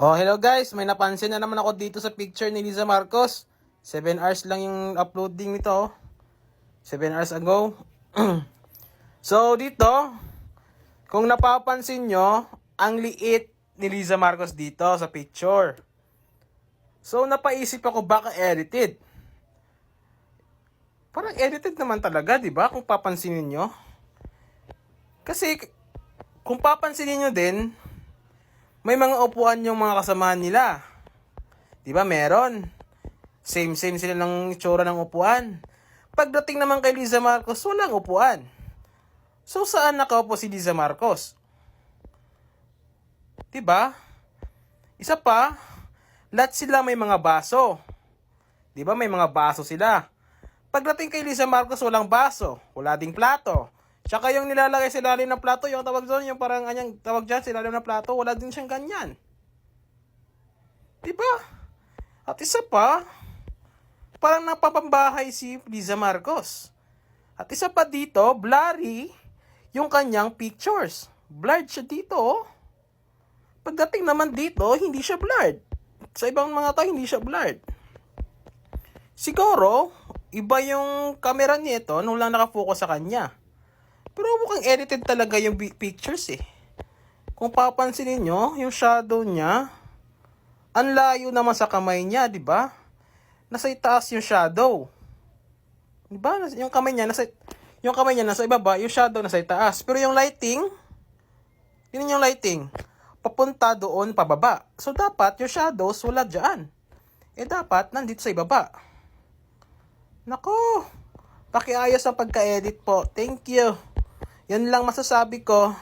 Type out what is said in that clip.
Oh, hello guys. May napansin na naman ako dito sa picture ni Liza Marcos. 7 hours lang yung uploading nito. 7 hours ago. So, dito, kung napapansin nyo, ang liit ni Liza Marcos dito sa picture. So, napaisip ako baka edited. Parang edited naman talaga, di ba? Kung papansinin nyo. Kasi, kung papansinin nyo din, may mga upuan yung mga kasamahan nila. Di ba meron? Same sila ng itsura ng upuan. Pagdating naman kay Liza Marcos, walang upuan. So saan nakaupo si Liza Marcos? Di ba? Isa pa, lahat sila may mga baso. Di ba may mga baso sila? Pagdating kay Liza Marcos, walang baso, wala ding plato. Tsaka yung nilalagay sa ilalim ng plato, yung tawag doon, yung parang anyang tawag dyan sa ilalim ng plato, wala din siyang ganyan. Diba? At isa pa, parang napapambahay si Liza Marcos. At isa pa dito, blurry yung kanyang pictures. Blurred siya dito, oh. Pagdating naman dito, hindi siya blurred. Sa ibang mga tao, hindi siya blurred. Siguro, iba yung camera nito nung lang nakafocus sa kanya. Pero mukhang edited talaga yung pictures eh. Kung papansinin nyo, yung shadow niya, ang layo naman sa kamay niya, di ba? Nasa itaas yung shadow. Di ba? Yung kamay niya nasa ibaba, yung shadow nasa itaas. Pero yung lighting, yun yung lighting, papunta doon pababa. So dapat yung shadows wala dyan. Dapat nandito sa ibaba. Nako, pakiayos ang pagka-edit po. Thank you. Yan lang masasabi ko.